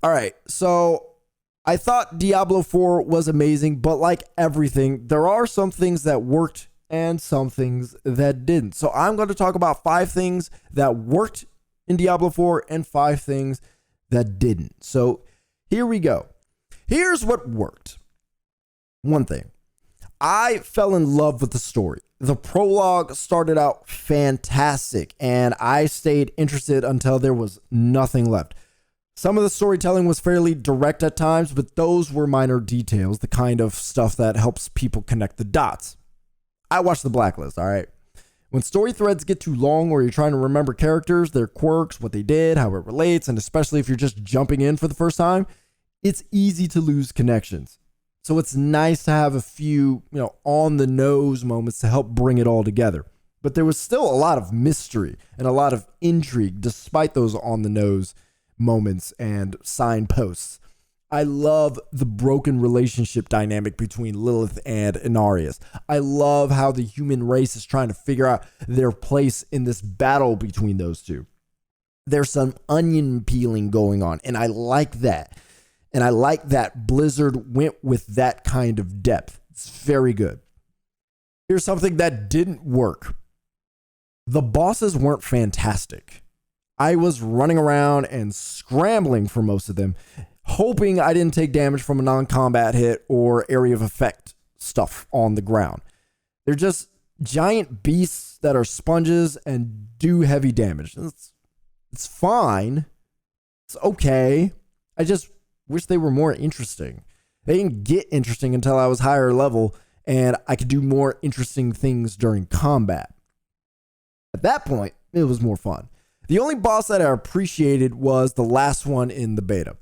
All right, so I thought Diablo 4 was amazing, but like everything, there are some things that worked and some things that didn't. So I'm going to talk about 5 things that worked in Diablo 4 and 5 things that didn't. So here we go. Here's what worked. One thing, I fell in love with the story. The prologue started out fantastic, and I stayed interested until there was nothing left. Some of the storytelling was fairly direct at times, but those were minor details, the kind of stuff that helps people connect the dots. I watched The Blacklist, all right? When story threads get too long or you're trying to remember characters, their quirks, what they did, how it relates, and especially if you're just jumping in for the first time, it's easy to lose connections. So it's nice to have a few, on the nose moments to help bring it all together. But there was still a lot of mystery and a lot of intrigue despite those on the nose moments and signposts. I love the broken relationship dynamic between Lilith and Inarius. I love how the human race is trying to figure out their place in this battle between those two. There's some onion peeling going on, and I like that. And I like that Blizzard went with that kind of depth. It's very good. Here's something that didn't work. The bosses weren't fantastic. I was running around and scrambling for most of them, hoping I didn't take damage from a non-combat hit or area of effect stuff on the ground. They're just giant beasts that are sponges and do heavy damage. It's fine. It's okay. I just wish they were more interesting. They didn't get interesting until I was higher level and I could do more interesting things during combat. At that point, it was more fun. The only boss that I appreciated was the last one in the beta.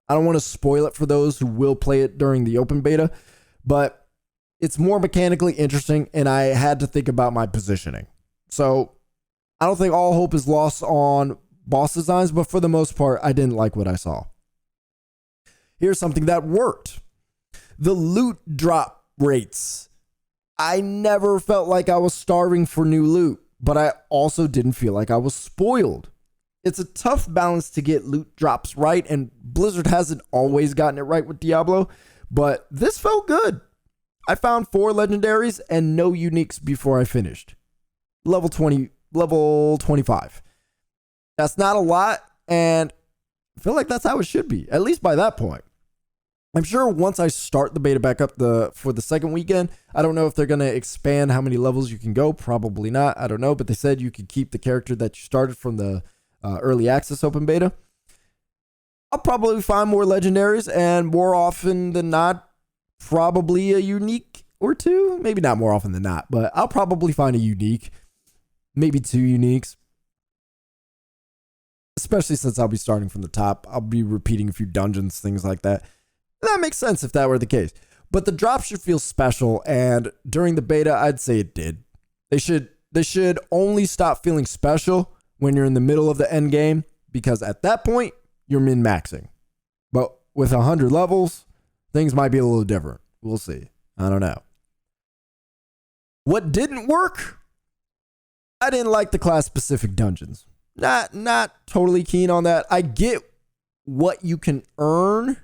I don't want to spoil it for those who will play it during the open beta, but it's more mechanically interesting and I had to think about my positioning. So I don't think all hope is lost on boss designs, but for the most part, I didn't like what I saw. Here's something that worked. The loot drop rates. I never felt like I was starving for new loot, but I also didn't feel like I was spoiled. It's a tough balance to get loot drops right, and Blizzard hasn't always gotten it right with Diablo, but this felt good. I found 4 legendaries and no uniques before I finished. Level 25. That's not a lot, and I feel like that's how it should be, at least by that point. I'm sure once I start the beta back up for the second weekend, I don't know if they're going to expand how many levels you can go. Probably not. I don't know. But they said you could keep the character that you started from the early access open beta. I'll probably find more legendaries, and more often than not, probably a unique or 2. Maybe not more often than not, but I'll probably find a unique. Maybe 2 uniques. Especially since I'll be starting from the top. I'll be repeating a few dungeons, things like that. That makes sense if that were the case. But the drop should feel special, and during the beta, I'd say it did. They should only stop feeling special when you're in the middle of the end game, because at that point, you're min-maxing. But with 100 levels, things might be a little different. We'll see. I don't know. What didn't work? I didn't like the class-specific dungeons. Not totally keen on that. I get what you can earn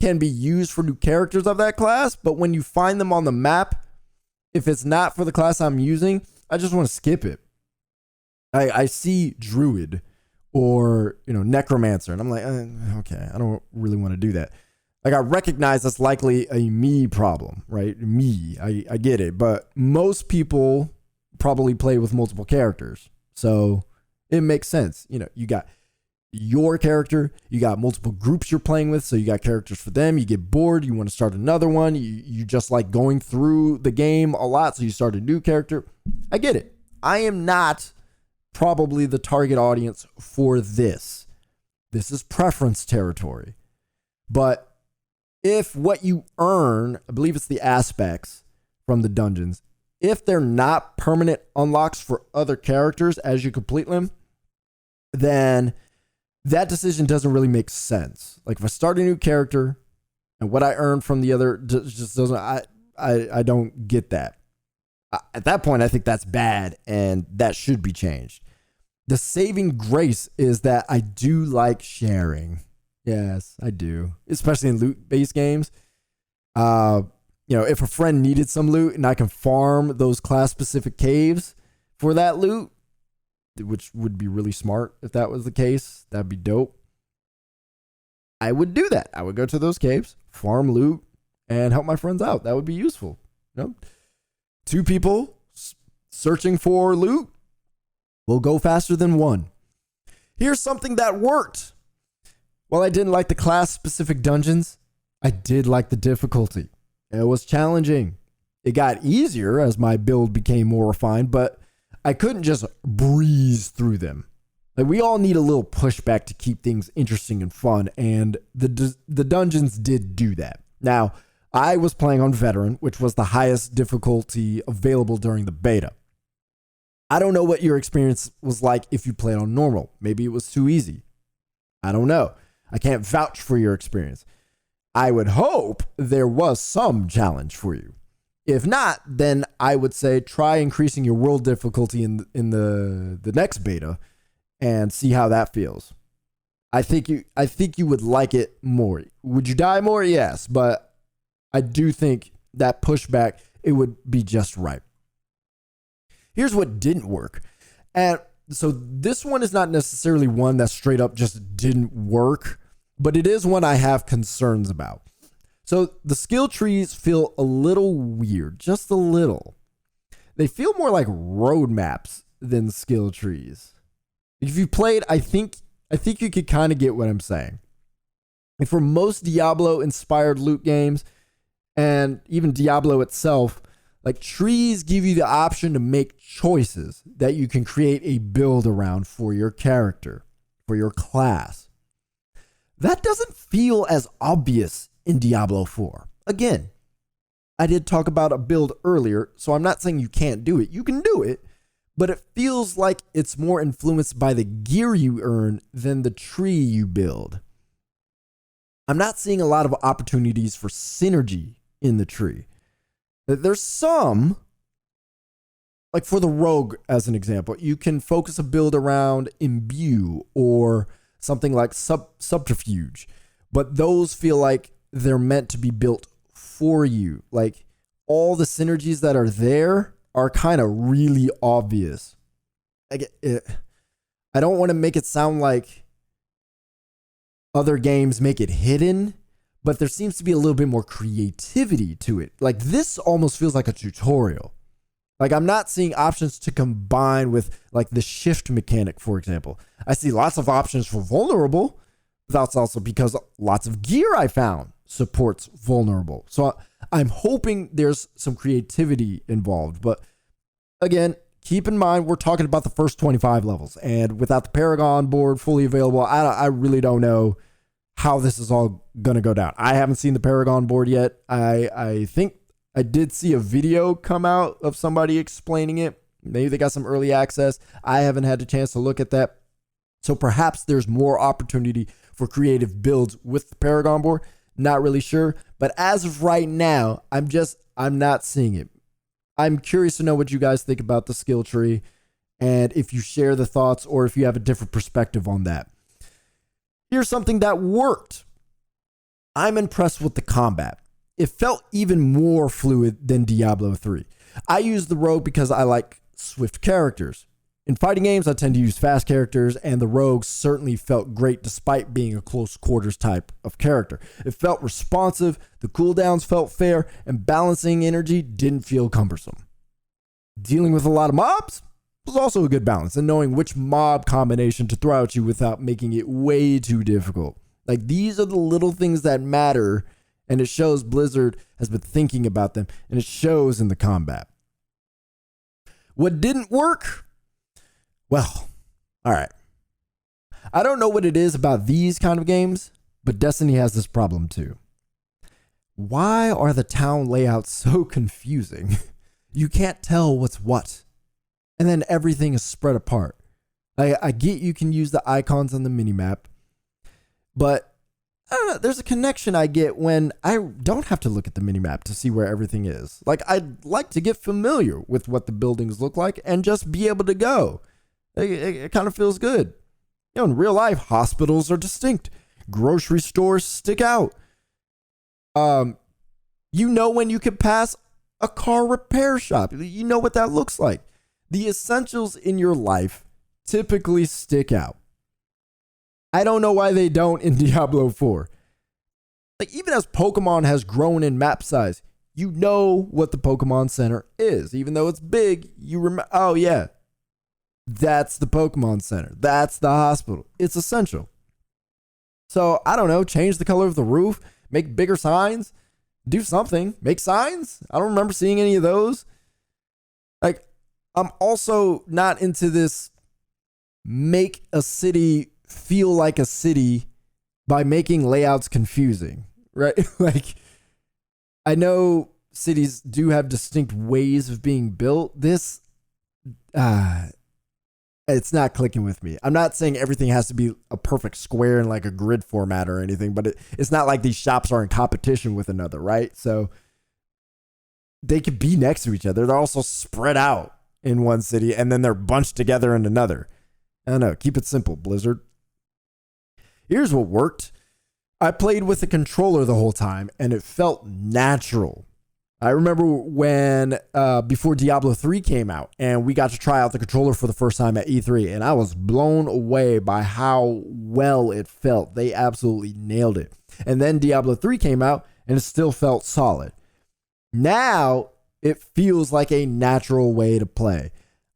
can be used for new characters of that class, but when you find them on the map, if it's not for the class I'm using, I just want to skip it. I see Druid or Necromancer, and I'm like, okay, I don't really want to do that. Like, I recognize that's likely a me problem, right? I get it, but most people probably play with multiple characters, so it makes sense. You got your character, you got multiple groups you're playing with, so you got characters for them. You get bored, you want to start another one. You just like going through the game a lot, so you start a new character. I get it. I am not probably the target audience for this. This is preference territory. But if what you earn, I believe it's the aspects from the dungeons, if they're not permanent unlocks for other characters as you complete them, then that decision doesn't really make sense. Like, if I start a new character and what I earn from the other just doesn't, I don't get that. At that point, I think that's bad and that should be changed. The saving grace is that I do like sharing. Yes, I do. Especially in loot-based games. Uh, if a friend needed some loot and I can farm those class-specific caves for that loot, which would be really smart if that was the case, that'd be dope. I would do that. I would go to those caves, farm loot, and help my friends out. That would be useful. Two people searching for loot will go faster than one. Here's something that worked. While I didn't like the class-specific dungeons, I did like the difficulty. It was challenging. It got easier as my build became more refined, but I couldn't just breeze through them. Like, we all need a little pushback to keep things interesting and fun, and the dungeons did do that. Now, I was playing on Veteran, which was the highest difficulty available during the beta. I don't know what your experience was like if you played on normal. Maybe it was too easy. I don't know. I can't vouch for your experience. I would hope there was some challenge for you. If not, then I would say try increasing your world difficulty in the next beta and see how that feels. I think you would like it more. Would you die more? Yes, but I do think that pushback, it would be just right. Here's what didn't work. And so this one is not necessarily one that straight up just didn't work, but it is one I have concerns about. So the skill trees feel a little weird, just a little. They feel more like roadmaps than skill trees. If you played, I think you could kind of get what I'm saying. And for most Diablo-inspired loot games, and even Diablo itself, like, trees give you the option to make choices that you can create a build around for your character, for your class. That doesn't feel as obvious in Diablo 4. Again, I did talk about a build earlier, so I'm not saying you can't do it. You can do it, but it feels like it's more influenced by the gear you earn than the tree you build. I'm not seeing a lot of opportunities for synergy in the tree. There's some, like for the rogue as an example, you can focus a build around imbue or something like subterfuge, but those feel like they're meant to be built for you. Like, all the synergies that are there are kind of really obvious. I don't want to make it sound like other games make it hidden, but there seems to be a little bit more creativity to it. Like, this almost feels like a tutorial. Like, I'm not seeing options to combine with, like, the shift mechanic, for example. I see lots of options for vulnerable, but that's also because lots of gear I found supports vulnerable. So I'm hoping there's some creativity involved. But again, keep in mind, we're talking about the first 25 levels. And without the Paragon board fully available, I really don't know how this is all going to go down. I haven't seen the Paragon board yet. I think I did see a video come out of somebody explaining it. Maybe they got some early access. I haven't had a chance to look at that. So perhaps there's more opportunity for creative builds with the Paragon board. Not really sure. But as of right now, I'm not seeing it. I'm curious to know what you guys think about the skill tree, and if you share the thoughts or if you have a different perspective on that. Here's something that worked. I'm impressed with the combat. It felt even more fluid than Diablo 3. I use the rogue because I like swift characters. In fighting games, I tend to use fast characters, and the rogue certainly felt great despite being a close quarters type of character. It felt responsive, the cooldowns felt fair, and balancing energy didn't feel cumbersome. Dealing with a lot of mobs was also a good balance, and knowing which mob combination to throw at you without making it way too difficult. Like, these are the little things that matter, and it shows Blizzard has been thinking about them, and it shows in the combat. What didn't work? Well, all right. I don't know what it is about these kind of games, but Destiny has this problem too. Why are the town layouts so confusing? You can't tell what's what. And then everything is spread apart. I get you can use the icons on the minimap, but I don't know, there's a connection I get when I don't have to look at the minimap to see where everything is. Like, I'd like to get familiar with what the buildings look like and just be able to go. It kind of feels good. In real life, hospitals are distinct. grocery stores stick out. You know when you can pass a car repair shop. You know what that looks like. The essentials in your life typically stick out. I don't know why they don't in Diablo 4. Like, even as Pokemon has grown in map size, you know what the Pokemon Center is. Even though it's big, you remember, oh yeah, that's the Pokemon Center. That's the hospital. It's essential. So, I don't know, change the color of the roof, make bigger signs, do something, make signs. I don't remember seeing any of those. Like, I'm also not into this make a city feel like a city by making layouts confusing, right? Like, I know cities do have distinct ways of being built. This, it's not clicking with me. I'm not saying everything has to be a perfect square in like a grid format or anything, but it's not like these shops are in competition with another, right? So they could be next to each other. They're also spread out in one city and then they're bunched together in another. I don't know. Keep it simple, Blizzard. Here's what worked. I played with the controller the whole time and it felt natural. I remember when, before Diablo 3 came out and we got to try out the controller for the first time at E3 and I was blown away by how well it felt. They absolutely nailed it. And then Diablo 3 came out and it still felt solid. Now it feels like a natural way to play.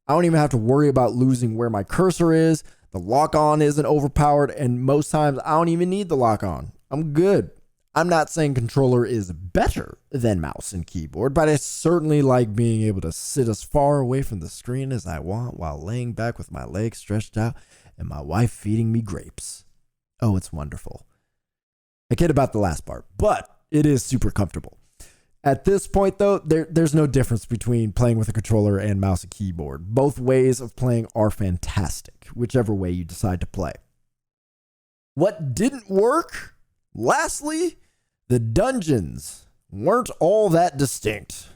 I don't even have to worry about losing where my cursor is. The lock-on isn't overpowered, and most times I don't even need the lock-on. I'm good. I'm not saying controller is better than mouse and keyboard, but I certainly like being able to sit as far away from the screen as I want while laying back with my legs stretched out and my wife feeding me grapes. Oh, it's wonderful. I kid about the last part, but it is super comfortable. At this point, though, there's no difference between playing with a controller and mouse and keyboard. Both ways of playing are fantastic, whichever way you decide to play. What didn't work? Lastly, the dungeons weren't all that distinct.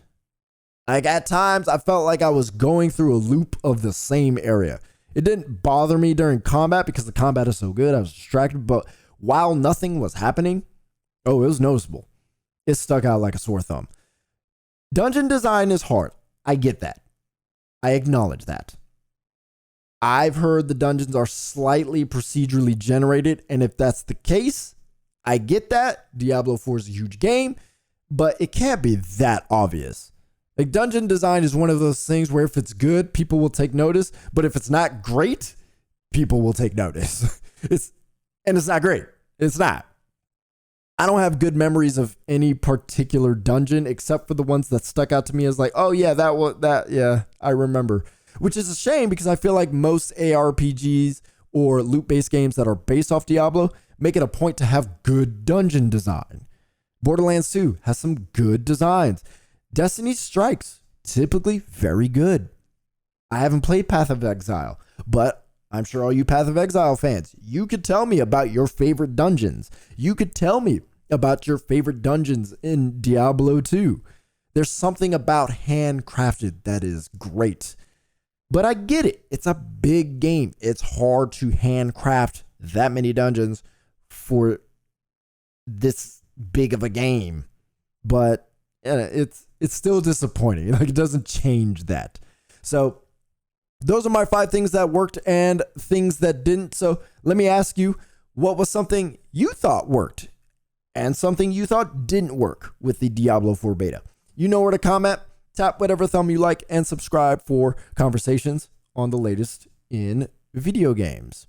Like, at times, I felt like I was going through a loop of the same area. It didn't bother me during combat because the combat is so good. I was distracted, but while nothing was happening, oh, it was noticeable. It stuck out like a sore thumb. Dungeon design is hard. I get that. I acknowledge that. I've heard the dungeons are slightly procedurally generated, and if that's the case, I get that. Diablo 4 is a huge game, but it can't be that obvious. Like, dungeon design is one of those things where if it's good, people will take notice, but if it's not great, people will take notice. It's not great. It's not. I don't have good memories of any particular dungeon except for the ones that stuck out to me as like, oh yeah, yeah, I remember. Which is a shame because I feel like most ARPGs or loot-based games that are based off Diablo make it a point to have good dungeon design. Borderlands 2 has some good designs. Destiny Strikes, typically very good. I haven't played Path of Exile, but I'm sure all you Path of Exile fans, you could tell me about your favorite dungeons. You could tell me about your favorite dungeons in Diablo 2. There's something about handcrafted that is great. But I get it. It's a big game. It's hard to handcraft that many dungeons for this big of a game. But it's still disappointing. Like, it doesn't change that. So those are my 5 things that worked and things that didn't. So let me ask you, what was something you thought worked and something you thought didn't work with the Diablo 4 beta? You know where to comment. Tap whatever thumb you like and subscribe for conversations on the latest in video games.